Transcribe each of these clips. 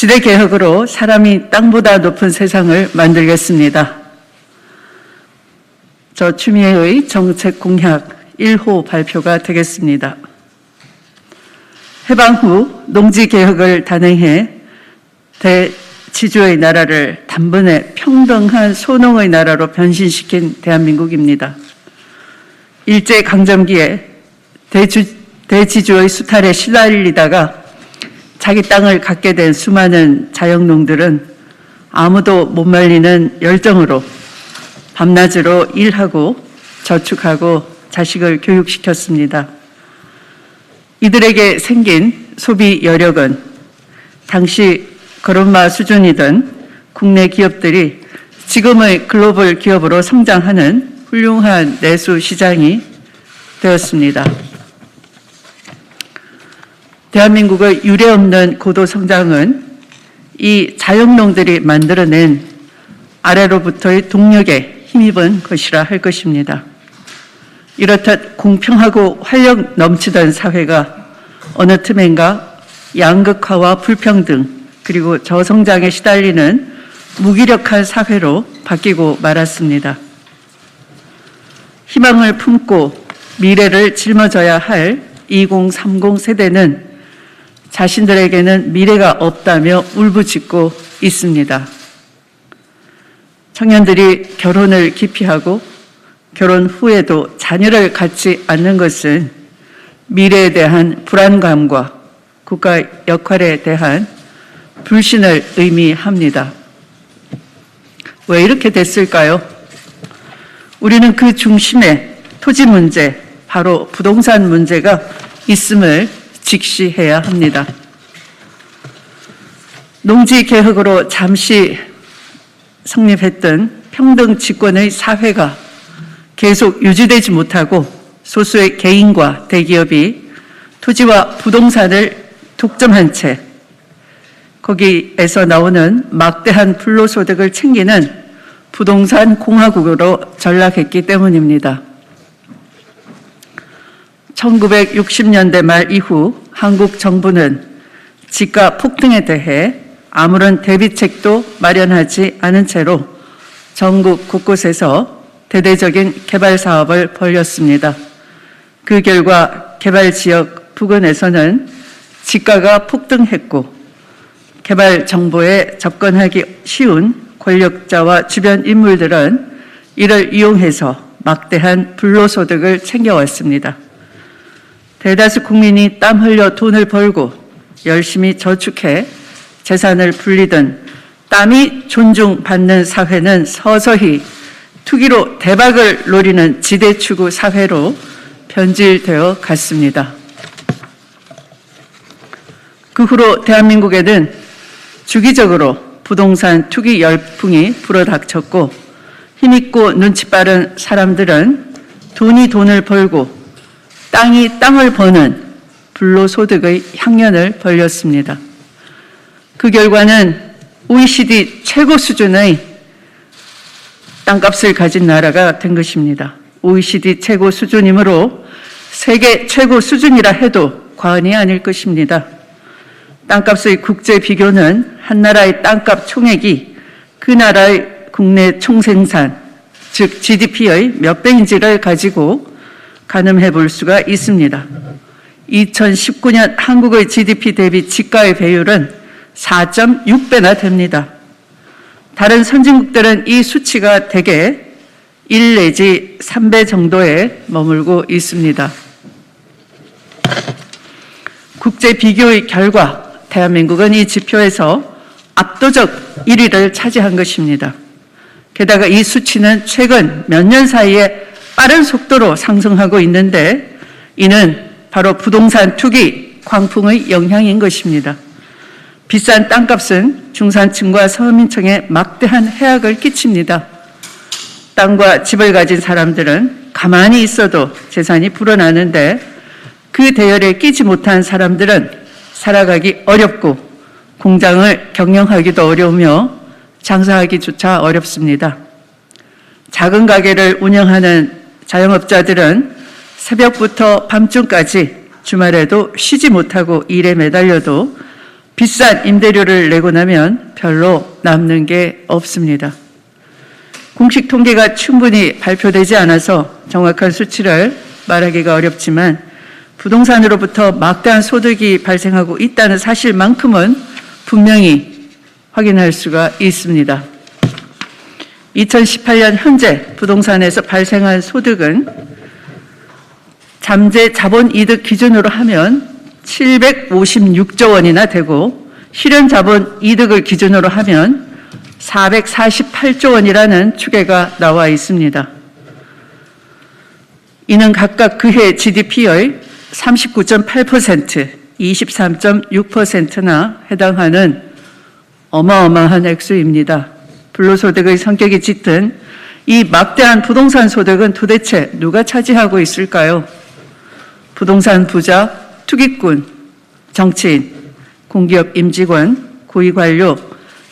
지대개혁으로 사람이 땅보다 높은 세상을 만들겠습니다. 저 추미애의 정책 공약 1호 발표가 되겠습니다. 해방 후 농지개혁을 단행해 대지주의 나라를 단번에 평등한 소농의 나라로 변신시킨 대한민국입니다. 일제강점기에 대지주의 수탈에 시달리다가 자기 땅을 갖게 된 수많은 자영농들은 아무도 못 말리는 열정으로 밤낮으로 일하고 저축하고 자식을 교육시켰습니다. 이들에게 생긴 소비 여력은 당시 거론마 수준이던 국내 기업들이 지금의 글로벌 기업으로 성장하는 훌륭한 내수 시장이 되었습니다. 대한민국의 유례없는 고도 성장은 이 자영농들이 만들어낸 아래로부터의 동력에 힘입은 것이라 할 것입니다. 이렇듯 공평하고 활력 넘치던 사회가 어느 틈엔가 양극화와 불평등 그리고 저성장에 시달리는 무기력한 사회로 바뀌고 말았습니다. 희망을 품고 미래를 짊어져야 할 2030 세대는 자신들에게는 미래가 없다며 울부짖고 있습니다. 청년들이 결혼을 기피하고 결혼 후에도 자녀를 갖지 않는 것은 미래에 대한 불안감과 국가 역할에 대한 불신을 의미합니다. 왜 이렇게 됐을까요? 우리는 그 중심에 토지 문제, 바로 부동산 문제가 있음을 직시해야 합니다. 농지개혁으로 잠시 성립했던 평등 집권의 사회가 계속 유지되지 못하고 소수의 개인과 대기업이 토지와 부동산을 독점한 채 거기에서 나오는 막대한 불로소득을 챙기는 부동산 공화국으로 전락했기 때문입니다. 1960년대 말 이후 한국 정부는 집가 폭등에 대해 아무런 대비책도 마련하지 않은 채로 전국 곳곳에서 대대적인 개발 사업을 벌였습니다. 그 결과 개발 지역 부근에서는 집가가 폭등했고 개발 정보에 접근하기 쉬운 권력자와 주변 인물들은 이를 이용해서 막대한 불로소득을 챙겨왔습니다. 대다수 국민이 땀 흘려 돈을 벌고 열심히 저축해 재산을 불리던 땀이 존중받는 사회는 서서히 투기로 대박을 노리는 지대추구 사회로 변질되어 갔습니다. 그 후로 대한민국에는 주기적으로 부동산 투기 열풍이 불어닥쳤고 힘있고 눈치 빠른 사람들은 돈이 돈을 벌고 땅이 땅을 버는 불로소득의 향연을 벌였습니다. 그 결과는 OECD 최고 수준의 땅값을 가진 나라가 된 것입니다. OECD 최고 수준이므로 세계 최고 수준이라 해도 과언이 아닐 것입니다. 땅값의 국제 비교는 한 나라의 땅값 총액이 그 나라의 국내 총생산, 즉 GDP의 몇 배인지를 가지고 가늠해 볼 수가 있습니다. 2019년 한국의 GDP 대비 지가의 배율은 4.6배나 됩니다. 다른 선진국들은 이 수치가 대개 1 내지 3배 정도에 머물고 있습니다. 국제 비교의 결과 대한민국은 이 지표에서 압도적 1위를 차지한 것입니다. 게다가 이 수치는 최근 몇 년 사이에 빠른 속도로 상승하고 있는데 이는 바로 부동산 투기 광풍의 영향인 것입니다. 비싼 땅값은 중산층과 서민층에 막대한 해악을 끼칩니다. 땅과 집을 가진 사람들은 가만히 있어도 재산이 불어나는데 그 대열에 끼지 못한 사람들은 살아가기 어렵고 공장을 경영하기도 어려우며 장사하기조차 어렵습니다. 작은 가게를 운영하는 자영업자들은 새벽부터 밤중까지 주말에도 쉬지 못하고 일에 매달려도 비싼 임대료를 내고 나면 별로 남는 게 없습니다. 공식 통계가 충분히 발표되지 않아서 정확한 수치를 말하기가 어렵지만 부동산으로부터 막대한 소득이 발생하고 있다는 사실만큼은 분명히 확인할 수가 있습니다. 2018년 현재 부동산에서 발생한 소득은 잠재 자본이득 기준으로 하면 756조 원이나 되고 실현 자본이득을 기준으로 하면 448조 원이라는 추계가 나와 있습니다. 이는 각각 그해 GDP의 39.8%, 23.6%나 해당하는 어마어마한 액수입니다. 불로소득의 성격이 짙은 이 막대한 부동산 소득은 도대체 누가 차지하고 있을까요? 부동산 부자, 투기꾼, 정치인, 공기업 임직원, 고위관료,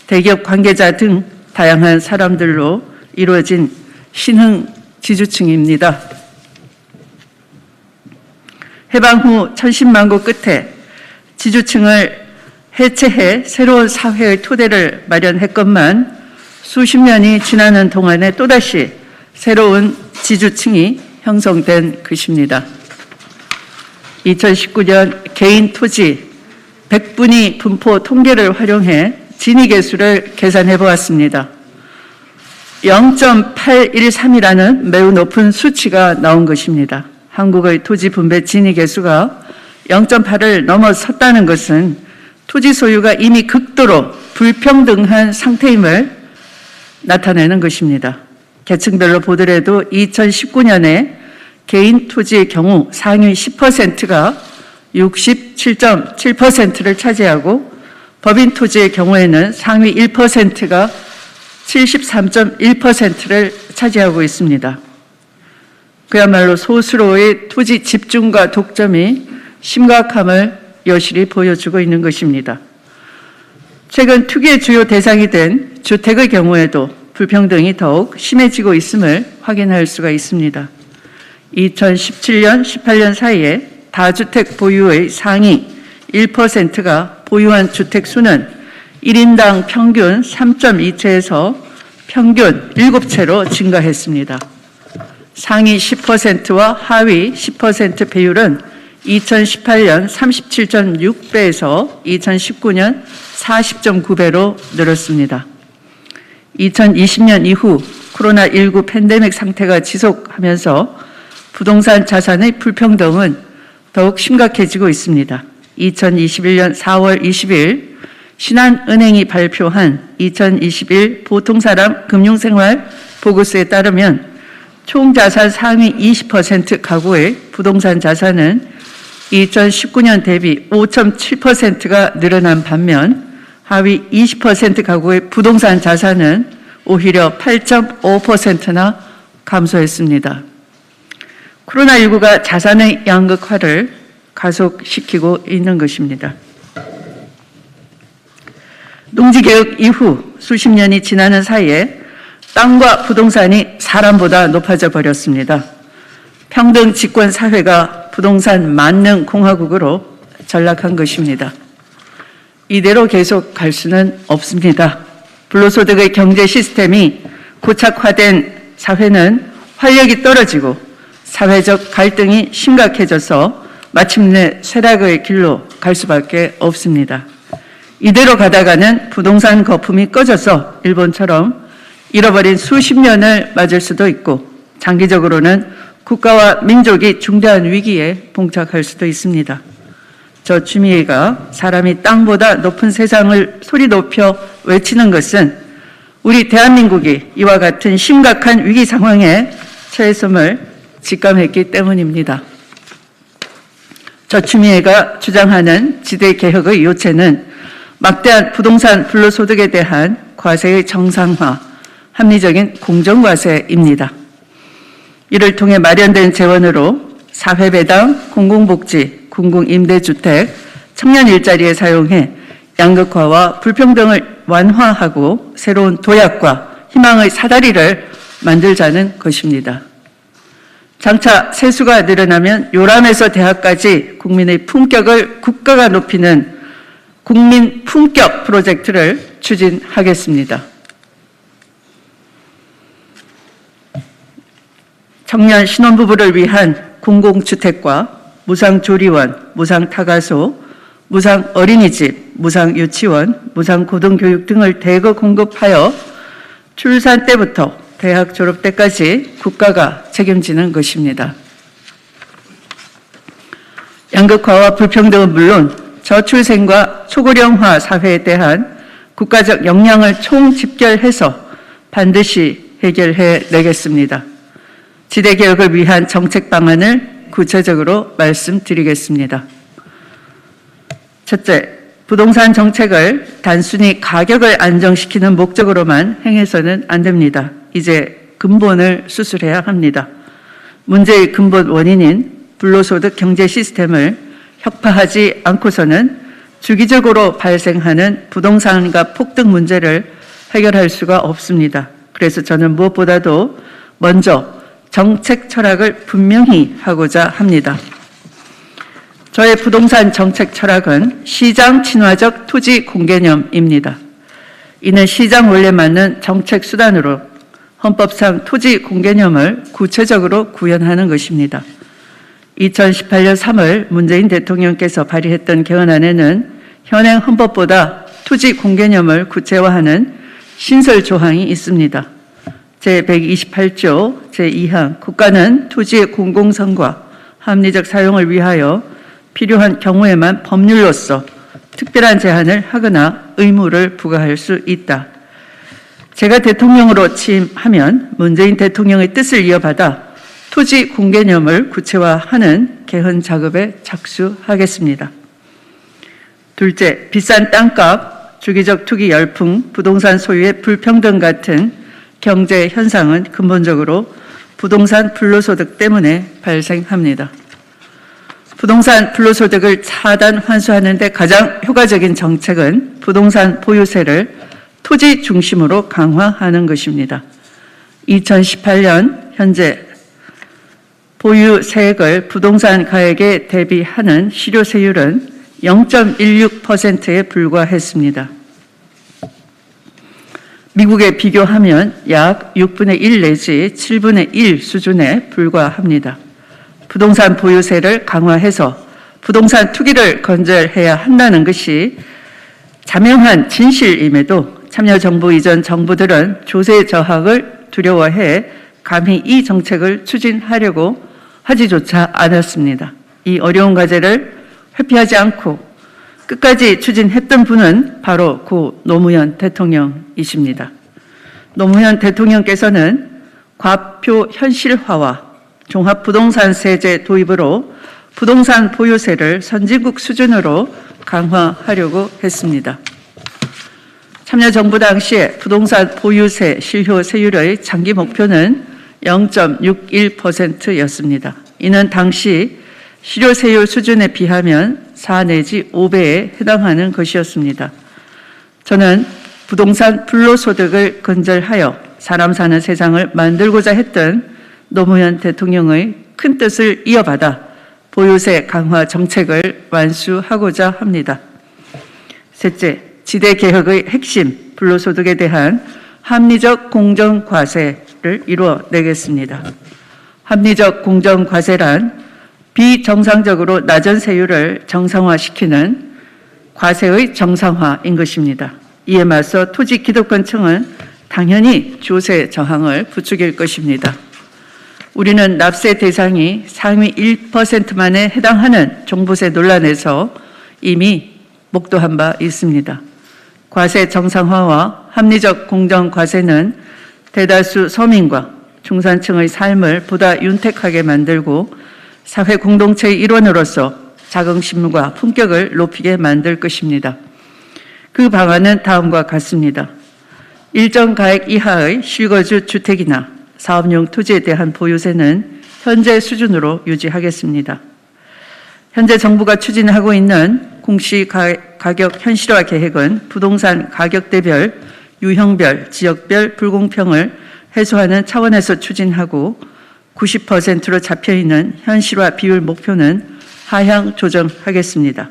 대기업 관계자 등 다양한 사람들로 이루어진 신흥 지주층입니다. 해방 후 천신만고 끝에 지주층을 해체해 새로운 사회의 토대를 마련했건만 수십 년이 지나는 동안에 또다시 새로운 지주층이 형성된 것입니다. 2019년 개인 토지 100분위 분포 통계를 활용해 진위계수를 계산해 보았습니다. 0.813이라는 매우 높은 수치가 나온 것입니다. 한국의 토지 분배 진위계수가 0.8을 넘어섰다는 것은 토지 소유가 이미 극도로 불평등한 상태임을 나타내는 것입니다. 계층별로 보더라도 2019년에 개인 토지의 경우 상위 10%가 67.7%를 차지하고 법인 토지의 경우에는 상위 1%가 73.1%를 차지하고 있습니다. 그야말로 소수로의 토지 집중과 독점이 심각함을 여실히 보여주고 있는 것입니다. 최근 투기의 주요 대상이 된 주택의 경우에도 불평등이 더욱 심해지고 있음을 확인할 수가 있습니다. 2017년, 18년 사이에 다주택 보유의 상위 1%가 보유한 주택 수는 1인당 평균 3.2채에서 평균 7채로 증가했습니다. 상위 10%와 하위 10% 배율은 2018년 37.6배에서 2019년 40.9배로 늘었습니다. 2020년 이후 코로나19 팬데믹 상태가 지속하면서 부동산 자산의 불평등은 더욱 심각해지고 있습니다. 2021년 4월 20일 신한은행이 발표한 2021 보통사람 금융생활 보고서에 따르면 총자산 상위 20% 가구의 부동산 자산은 2019년 대비 5.7%가 늘어난 반면 하위 20% 가구의 부동산 자산은 오히려 8.5%나 감소했습니다. 코로나19가 자산의 양극화를 가속시키고 있는 것입니다. 농지개혁 이후 수십 년이 지나는 사이에 땅과 부동산이 사람보다 높아져 버렸습니다. 평등 집권 사회가 부동산 만능 공화국으로 전락한 것입니다. 이대로 계속 갈 수는 없습니다. 불로소득의 경제 시스템이 고착화된 사회는 활력이 떨어지고 사회적 갈등이 심각해져서 마침내 쇠락의 길로 갈 수밖에 없습니다. 이대로 가다가는 부동산 거품이 꺼져서 일본처럼 잃어버린 수십 년을 맞을 수도 있고 장기적으로는 국가와 민족이 중대한 위기에 봉착할 수도 있습니다. 저 추미애가 사람이 땅보다 높은 세상을 소리 높여 외치는 것은 우리 대한민국이 이와 같은 심각한 위기 상황에 처했음을 직감했기 때문입니다. 저 추미애가 주장하는 지대개혁의 요체는 막대한 부동산 불로소득에 대한 과세의 정상화, 합리적인 공정과세입니다. 이를 통해 마련된 재원으로 사회배당, 공공복지, 공공임대주택, 청년 일자리에 사용해 양극화와 불평등을 완화하고 새로운 도약과 희망의 사다리를 만들자는 것입니다. 장차 세수가 늘어나면 요람에서 대학까지 국민의 품격을 국가가 높이는 국민 품격 프로젝트를 추진하겠습니다. 청년 신혼부부를 위한 공공주택과 무상조리원, 무상타가소, 무상어린이집, 무상유치원, 무상고등교육 등을 대거 공급하여 출산 때부터 대학 졸업 때까지 국가가 책임지는 것입니다. 양극화와 불평등은 물론 저출생과 초고령화 사회에 대한 국가적 역량을 총집결해서 반드시 해결해 내겠습니다. 지대개혁을 위한 정책 방안을 구체적으로 말씀드리겠습니다. 첫째, 부동산 정책을 단순히 가격을 안정시키는 목적으로만 행해서는 안 됩니다. 이제 근본을 수술해야 합니다. 문제의 근본 원인인 불로소득 경제 시스템을 혁파하지 않고서는 주기적으로 발생하는 부동산가 폭등 문제를 해결할 수가 없습니다. 그래서 저는 무엇보다도 먼저 정책 철학을 분명히 하고자 합니다. 저의 부동산 정책 철학은 시장 친화적 토지 공개념입니다. 이는 시장 원리에 맞는 정책 수단으로 헌법상 토지 공개념을 구체적으로 구현하는 것입니다. 2018년 3월 문재인 대통령께서 발의했던 개헌안에는 현행 헌법보다 토지 공개념을 구체화하는 신설 조항이 있습니다. 제128조 제2항 국가는 토지의 공공성과 합리적 사용을 위하여 필요한 경우에만 법률로서 특별한 제한을 하거나 의무를 부과할 수 있다. 제가 대통령으로 취임하면 문재인 대통령의 뜻을 이어받아 토지 공개념을 구체화하는 개헌 작업에 착수하겠습니다. 둘째, 비싼 땅값, 주기적 투기 열풍, 부동산 소유의 불평등 같은 경제 현상은 근본적으로 부동산 불로소득 때문에 발생합니다. 부동산 불로소득을 차단 환수하는 데 가장 효과적인 정책은 부동산 보유세를 토지 중심으로 강화하는 것입니다. 2018년 현재 보유세액을 부동산 가액에 대비하는 실효세율은 0.16%에 불과했습니다. 미국에 비교하면 약 6분의 1 내지 7분의 1 수준에 불과합니다. 부동산 보유세를 강화해서 부동산 투기를 건절해야 한다는 것이 자명한 진실임에도 참여정부 이전 정부들은 조세 저하를 두려워해 감히 이 정책을 추진하려고 하지조차 않았습니다. 이 어려운 과제를 회피하지 않고 끝까지 추진했던 분은 바로 고 노무현 대통령이십니다. 노무현 대통령께서는 과표 현실화와 종합부동산세제 도입으로 부동산 보유세를 선진국 수준으로 강화하려고 했습니다. 참여정부 당시에 부동산 보유세 실효세율의 장기 목표는 0.61%였습니다. 이는 당시 실효세율 수준에 비하면 4 내지 5배에 해당하는 것이었습니다. 저는 부동산 불로소득을 건절하여 사람 사는 세상을 만들고자 했던 노무현 대통령의 큰 뜻을 이어받아 보유세 강화 정책을 완수하고자 합니다. 셋째, 지대개혁의 핵심 불로소득에 대한 합리적 공정과세를 이루어내겠습니다. 합리적 공정과세란 비정상적으로 낮은 세율을 정상화시키는 과세의 정상화인 것입니다. 이에 맞서 토지기득권층은 당연히 조세 저항을 부추길 것입니다. 우리는 납세 대상이 상위 1%만에 해당하는 종부세 논란에서 이미 목도한 바 있습니다. 과세 정상화와 합리적 공정과세는 대다수 서민과 중산층의 삶을 보다 윤택하게 만들고 사회 공동체의 일원으로서 자긍심과 품격을 높이게 만들 것입니다. 그 방안은 다음과 같습니다. 일정 가액 이하의 실거주 주택이나 사업용 토지에 대한 보유세는 현재 수준으로 유지하겠습니다. 현재 정부가 추진하고 있는 공시가격 현실화 계획은 부동산 가격대별, 유형별, 지역별 불공평을 해소하는 차원에서 추진하고 90%로 잡혀있는 현실화 비율 목표는 하향 조정하겠습니다.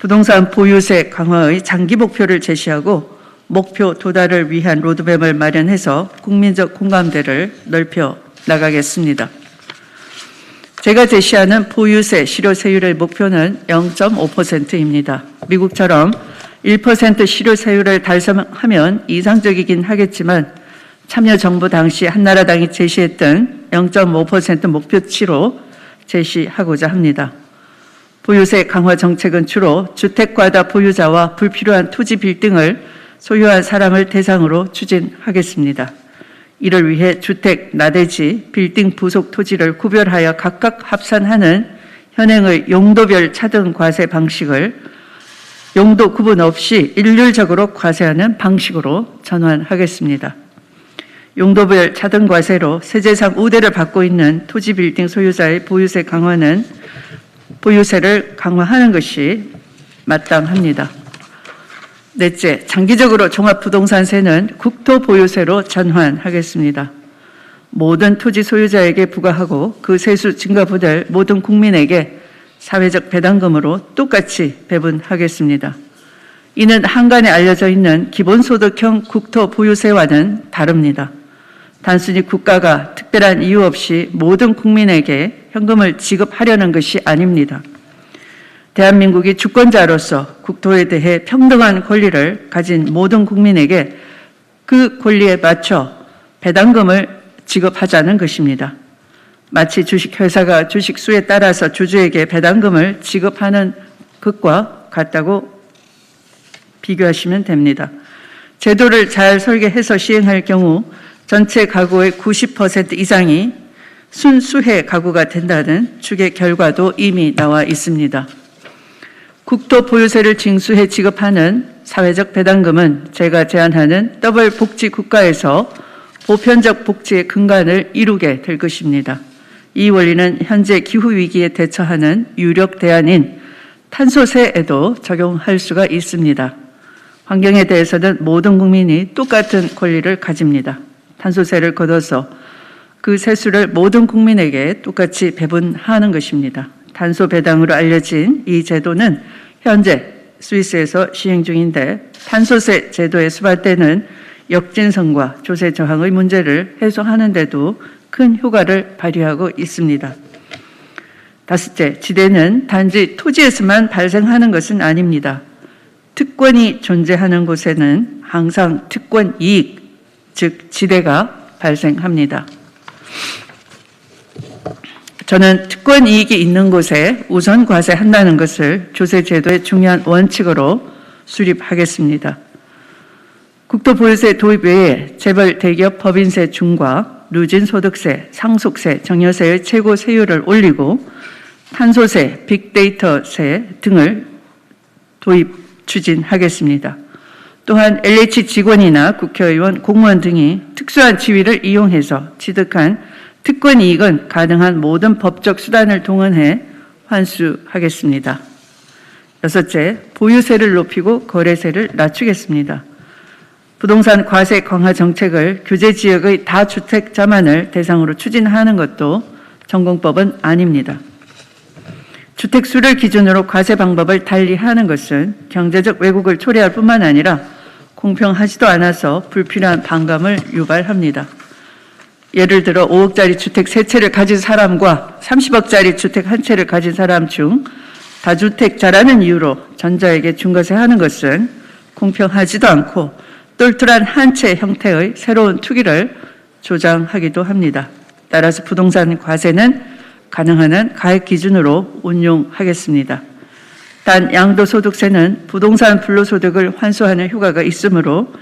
부동산 보유세 강화의 장기 목표를 제시하고 목표 도달을 위한 로드맵을 마련해서 국민적 공감대를 넓혀 나가겠습니다. 제가 제시하는 보유세 실효세율의 목표는 0.5%입니다. 미국처럼 1% 실효세율을 달성하면 이상적이긴 하겠지만 참여정부 당시 한나라당이 제시했던 0.5% 목표치로 제시하고자 합니다. 보유세 강화 정책은 주로 주택과다 보유자와 불필요한 토지 빌딩을 소유한 사람을 대상으로 추진하겠습니다. 이를 위해 주택, 나대지, 빌딩 부속 토지를 구별하여 각각 합산하는 현행의 용도별 차등 과세 방식을 용도 구분 없이 일률적으로 과세하는 방식으로 전환하겠습니다. 용도별 차등 과세로 세제상 우대를 받고 있는 토지 빌딩 소유자의 보유세 강화는 보유세를 강화하는 것이 마땅합니다. 넷째, 장기적으로 종합부동산세는 국토보유세로 전환하겠습니다. 모든 토지 소유자에게 부과하고 그 세수 증가부들 모든 국민에게 사회적 배당금으로 똑같이 배분하겠습니다. 이는 한간에 알려져 있는 기본소득형 국토보유세와는 다릅니다. 단순히 국가가 특별한 이유 없이 모든 국민에게 현금을 지급하려는 것이 아닙니다. 대한민국이 주권자로서 국토에 대해 평등한 권리를 가진 모든 국민에게 그 권리에 맞춰 배당금을 지급하자는 것입니다. 마치 주식회사가 주식수에 따라서 주주에게 배당금을 지급하는 것과 같다고 비교하시면 됩니다. 제도를 잘 설계해서 시행할 경우 전체 가구의 90% 이상이 순수해 가구가 된다는 추계 결과도 이미 나와 있습니다. 국토 보유세를 징수해 지급하는 사회적 배당금은 제가 제안하는 더블 복지 국가에서 보편적 복지의 근간을 이루게 될 것입니다. 이 원리는 현재 기후위기에 대처하는 유력 대안인 탄소세에도 적용할 수가 있습니다. 환경에 대해서는 모든 국민이 똑같은 권리를 가집니다. 탄소세를 걷어서 그 세수를 모든 국민에게 똑같이 배분하는 것입니다. 탄소 배당으로 알려진 이 제도는 현재 스위스에서 시행 중인데 탄소세 제도의 수반되는 역진성과 조세 저항의 문제를 해소하는 데도 큰 효과를 발휘하고 있습니다. 다섯째, 지대는 단지 토지에서만 발생하는 것은 아닙니다. 특권이 존재하는 곳에는 항상 특권 이익, 즉 지대가 발생합니다. 저는 특권 이익이 있는 곳에 우선 과세한다는 것을 조세제도의 중요한 원칙으로 수립하겠습니다. 국토보유세 도입 외에 재벌 대기업 법인세 중과 누진소득세, 상속세, 정여세의 최고 세율을 올리고 탄소세, 빅데이터세 등을 도입 추진하겠습니다. 또한 LH 직원이나 국회의원, 공무원 등이 특수한 지위를 이용해서 취득한 특권 이익은 가능한 모든 법적 수단을 동원해 환수하겠습니다. 여섯째, 보유세를 높이고 거래세를 낮추겠습니다. 부동산 과세 강화 정책을 규제지역의 다주택자만을 대상으로 추진하는 것도 전공법은 아닙니다. 주택수를 기준으로 과세 방법을 달리하는 것은 경제적 왜곡을 초래할 뿐만 아니라 공평하지도 않아서 불필요한 반감을 유발합니다. 예를 들어 5억짜리 주택 3채를 가진 사람과 30억짜리 주택 1채를 가진 사람 중 다주택자라는 이유로 전자에게 중과세하는 것은 공평하지도 않고 똘똘한 한 채 형태의 새로운 투기를 조장하기도 합니다. 따라서 부동산 과세는 가능한 한 가액 기준으로 운용하겠습니다. 단 양도소득세는 부동산 불로소득을 환수하는 효과가 있으므로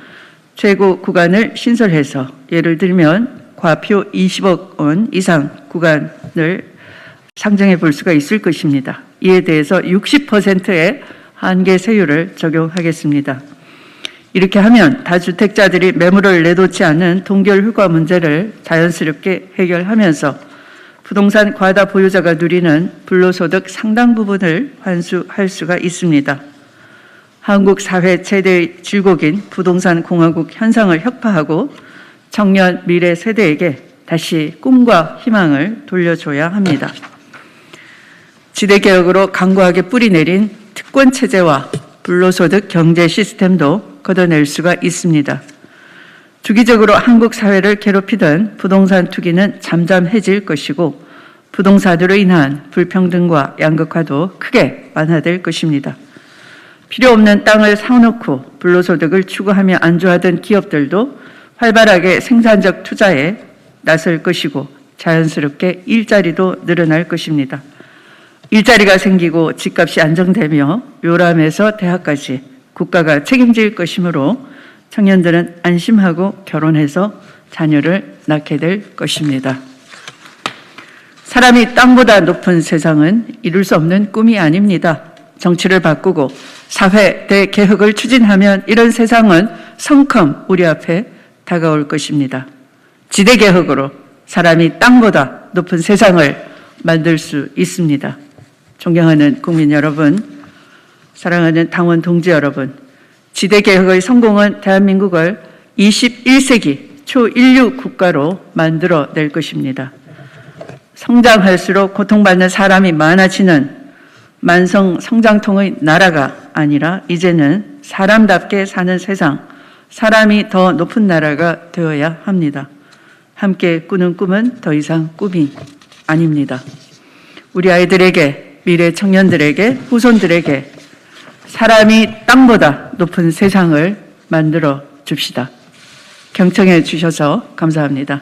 최고 구간을 신설해서 예를 들면 과표 20억 원 이상 구간을 상정해 볼 수가 있을 것입니다. 이에 대해서 60%의 한계 세율을 적용하겠습니다. 이렇게 하면 다주택자들이 매물을 내놓지 않는 동결 효과 문제를 자연스럽게 해결하면서 부동산 과다 보유자가 누리는 불로소득 상당 부분을 환수할 수가 있습니다. 한국 사회 최대의 질곡인 부동산 공화국 현상을 혁파하고 청년 미래 세대에게 다시 꿈과 희망을 돌려줘야 합니다. 지대개혁으로 강고하게 뿌리내린 특권 체제와 불로소득 경제 시스템도 걷어낼 수가 있습니다. 주기적으로 한국 사회를 괴롭히던 부동산 투기는 잠잠해질 것이고 부동산으로 인한 불평등과 양극화도 크게 완화될 것입니다. 필요 없는 땅을 사놓고 불로소득을 추구하며 안주하던 기업들도 활발하게 생산적 투자에 나설 것이고 자연스럽게 일자리도 늘어날 것입니다. 일자리가 생기고 집값이 안정되며 요람에서 대학까지 국가가 책임질 것이므로 청년들은 안심하고 결혼해서 자녀를 낳게 될 것입니다. 사람이 땅보다 높은 세상은 이룰 수 없는 꿈이 아닙니다. 정치를 바꾸고 사회 대개혁을 추진하면 이런 세상은 성큼 우리 앞에 다가올 것입니다. 지대개혁으로 사람이 땅보다 높은 세상을 만들 수 있습니다. 존경하는 국민 여러분, 사랑하는 당원 동지 여러분, 지대개혁의 성공은 대한민국을 21세기 초인류 국가로 만들어낼 것입니다. 성장할수록 고통받는 사람이 많아지는 만성 성장통의 나라가 아니라 이제는 사람답게 사는 세상, 사람이 더 높은 나라가 되어야 합니다. 함께 꾸는 꿈은 더 이상 꿈이 아닙니다. 우리 아이들에게, 미래 청년들에게, 후손들에게 사람이 땅보다 높은 세상을 만들어 줍시다. 경청해 주셔서 감사합니다.